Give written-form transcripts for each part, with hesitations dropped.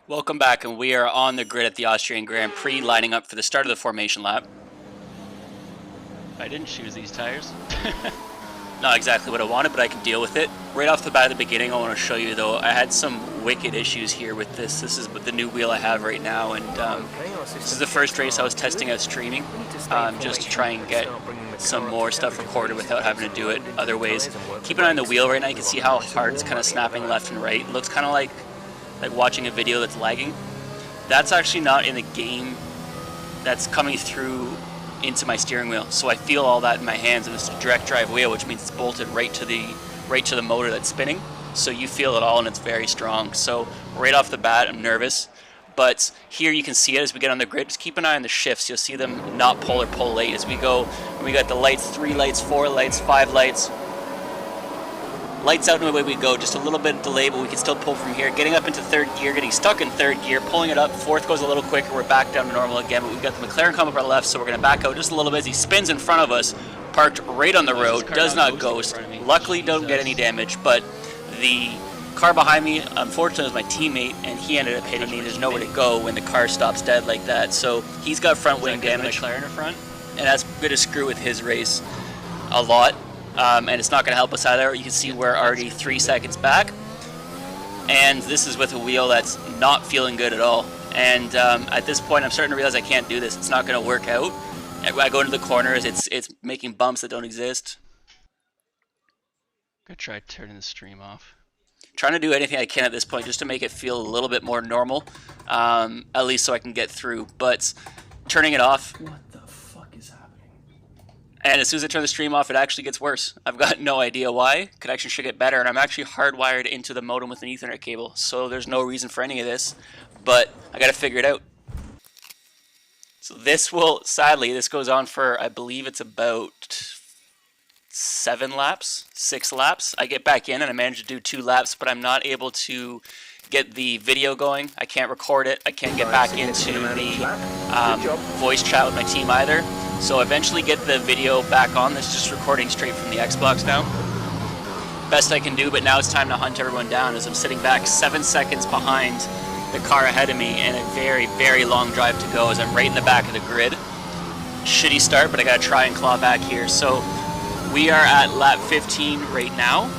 Welcome back, and we are on the grid at the Austrian Grand Prix, lining up for the start of the formation lap. I didn't choose these tires. Not exactly what I wanted, but I can deal with it. Right off the bat at the beginning, I want to show you, though, I had some wicked issues here with this. This is the new wheel I have right now, and this is the first race I was testing out streaming, just to try and get some more stuff recorded without having to do it other ways. Keep an eye on the wheel right now. You can see how hard it's kind of snapping left and right. It looks kind of like watching a video that's lagging. That's actually not in the game. That's coming through into my steering wheel, so I feel all that in my hands, and it's a direct drive wheel, which means it's bolted right to the motor that's spinning, so you feel it all, and it's very strong. So right off the bat, I'm nervous, but here you can see it as we get on the grid. Just keep an eye on the shifts. You'll see them not pull or pull late as we go. And we got the lights, 3 lights, 4 lights, 5 lights. Lights out and away we go. Just a little bit of delay, but we can still pull from here. Getting up into third gear, getting stuck in third gear, pulling it up. Fourth goes a little quicker. We're back down to normal again, but we've got the McLaren coming up our left, so we're going to back out just a little bit as he spins in front of us, parked right on the road, does not ghost. Luckily, don't get any damage, but the car behind me, unfortunately, was my teammate, and he ended up hitting me. There's nowhere to go when the car stops dead like that, so he's got front wing damage. McLaren in front? And that's going to screw with his race a lot. And it's not going to help us either. You can see we're already 3 seconds back, and this is with a wheel that's not feeling good at all. And at this point, I'm starting to realize I can't do this. It's not going to work out. I go into the corners. It's making bumps that don't exist. I'm gonna try turning the stream off. Trying to do anything I can at this point just to make it feel a little bit more normal, at least so I can get through. But turning it off. And as soon as I turn the stream off, it actually gets worse. I've got no idea why. Connection should get better, and I'm actually hardwired into the modem with an Ethernet cable, so there's no reason for any of this, but I gotta figure it out. So this will, sadly, this goes on for, I believe it's about 7 laps, 6 laps. I get back in and I manage to do 2 laps, but I'm not able to get the video going. I can't record it. I can't get back into the voice chat with my team either. So eventually get the video back on. This is just recording straight from the Xbox now. Best I can do, but now it's time to hunt everyone down as I'm sitting back 7 seconds behind the car ahead of me and a very, very long drive to go as I'm right in the back of the grid. Shitty start, but I gotta try and claw back here. So we are at lap 15 right now,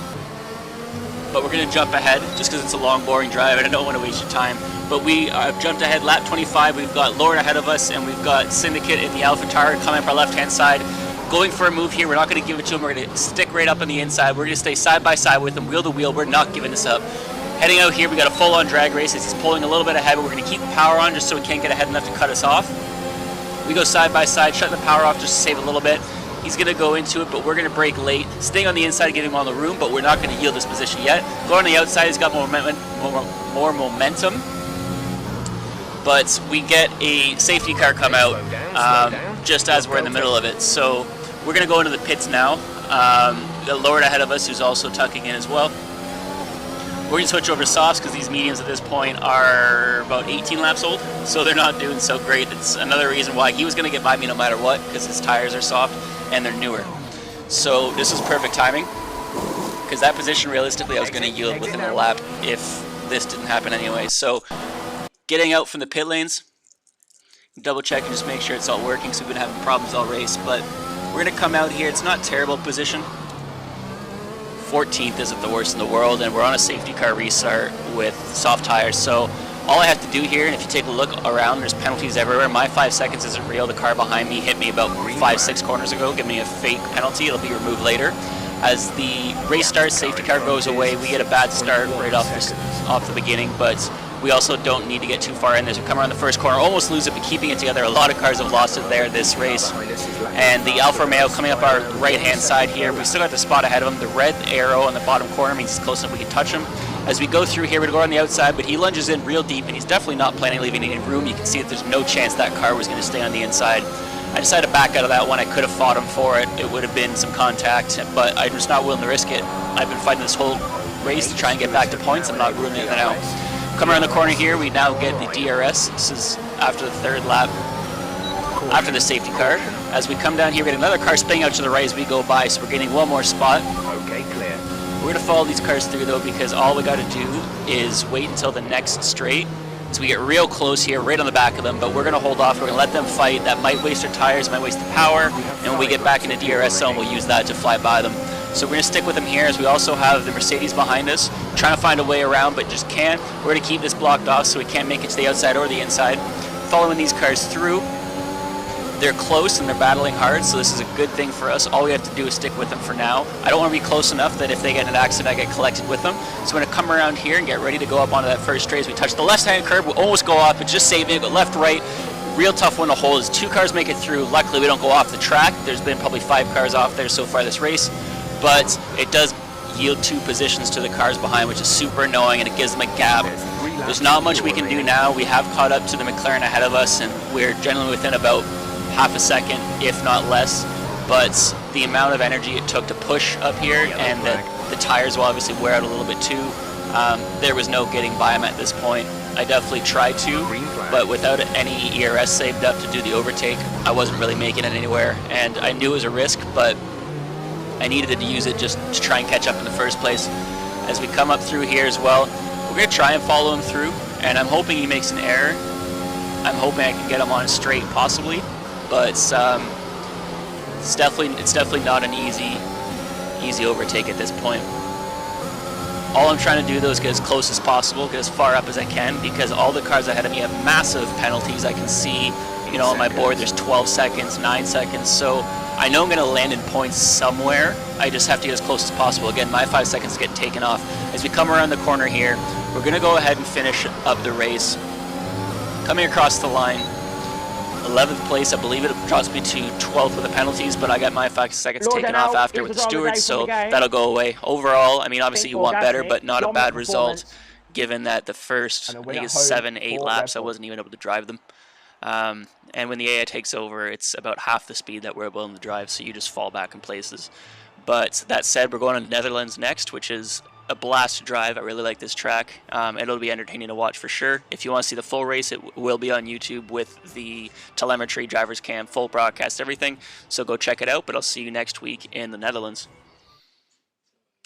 but we're gonna jump ahead just because it's a long, boring drive and I don't want to waste your time. But we have jumped ahead, lap 25. We've got Lord ahead of us, and we've got Syndicate in the Alpha Tard coming up our left-hand side. Going for a move here. We're not going to give it to him. We're going to stick right up on the inside. We're going to stay side by side with him, wheel to wheel. We're not giving this up. Heading out here, we got a full-on drag race. He's pulling a little bit ahead, but we're going to keep the power on just so he can't get ahead enough to cut us off. We go side by side, shutting the power off just to save a little bit. He's going to go into it, but we're going to brake late. Staying on the inside, giving him all the room, but we're not going to yield this position yet. Going on the outside, he's got more momentum. But we get a safety car come out just as we're in the middle of it. So we're going to go into the pits now. The Lord ahead of us who's also tucking in as well. We're going to switch over to softs because these mediums at this point are about 18 laps old. So they're not doing so great. It's another reason why he was going to get by me no matter what, because his tires are soft and they're newer. So this is perfect timing because that position realistically I was going to yield within a lap if this didn't happen anyway. So getting out from the pit lanes, double check and just make sure it's all working, so we've been having problems all race, but we're going to come out here. It's not terrible position. 14th isn't the worst in the world, and we're on a safety car restart with soft tires, so all I have to do here, and if you take a look around, there's penalties everywhere. My 5 seconds isn't real. The car behind me hit me about 5-6 corners ago, giving me a fake penalty. It'll be removed later. As the race starts, safety car goes away. We get a bad start right off the beginning, but we also don't need to get too far in. As we come around the first corner, almost lose it, but keeping it together. A lot of cars have lost it there this race. And the Alfa Romeo coming up our right-hand side here. We still got the spot ahead of him. The red arrow on the bottom corner means he's close enough we can touch him. As we go through here, we're going to go on the outside, but he lunges in real deep, and he's definitely not planning on leaving any room. You can see that there's no chance that car was going to stay on the inside. I decided to back out of that one. I could have fought him for it. It would have been some contact, but I'm just not willing to risk it. I've been fighting this whole race to try and get back to points. I'm not ruling it out. Come around the corner here, we now get the DRS. This is after the 3rd lap, after the safety car. As we come down here, we get another car spinning out to the right as we go by, so we're getting one more spot. Okay, clear. We're going to follow these cars through though, because all we got to do is wait until the next straight So we get real close here, right on the back of them, but we're going to hold off. We're going to let them fight. That might waste their tires, might waste the power, and when we get back into DRS zone, we'll use that to fly by them. So we're going to stick with them here, as we also have the Mercedes behind us, trying to find a way around, but just can't. We're going to keep this blocked off so we can't make it to the outside or the inside. Following these cars through, they're close and they're battling hard, so this is a good thing for us. All we have to do is stick with them for now. I don't want to be close enough that if they get in an accident, I get collected with them. So we're going to come around here and get ready to go up onto that first straight. As we touch the left-hand curb, we'll almost go off, but just saving it, but left, right. Real tough one to hold as 2 cars make it through. Luckily, we don't go off the track. There's been probably 5 cars off there so far this race, but it does yield 2 positions to the cars behind, which is super annoying, and it gives them a gap. There's not much we can do now. We have caught up to the McLaren ahead of us, and we're generally within about half a second, if not less. But the amount of energy it took to push up here, and the tires will obviously wear out a little bit too. There was no getting by them at this point. I definitely tried to, but without any ERS saved up to do the overtake, I wasn't really making it anywhere, and I knew it was a risk, but I needed to use it just to try and catch up in the first place. As we come up through here as well, we're going to try and follow him through, and I'm hoping he makes an error. I'm hoping I can get him on straight, possibly, but it's definitely not an easy overtake at this point. All I'm trying to do though is get as close as possible, get as far up as I can, because all the cars ahead of me have massive penalties. I can see, you know, on my board there's 12 seconds, 9 seconds, so I know I'm going to land in points somewhere. I just have to get as close as possible. Again, my 5 seconds get taken off. As we come around the corner here, we're going to go ahead and finish up the race. Coming across the line, 11th place, I believe it drops me to 12th with the penalties, but I got my 5 seconds taken off after with the stewards, so that'll go away. Overall, I mean, obviously you want better, but not a bad result, given that the first, I think it's 7, 8 laps, I wasn't even able to drive them. And when the AI takes over, it's about half the speed that we're able to drive, so you just fall back in places. But that said, we're going to Netherlands next, which is a blast to drive. I really like this track. It'll be entertaining to watch for sure. If you want to see the full race, it will be on YouTube with the telemetry, driver's cam, full broadcast, everything. So go check it out, but I'll see you next week in the Netherlands.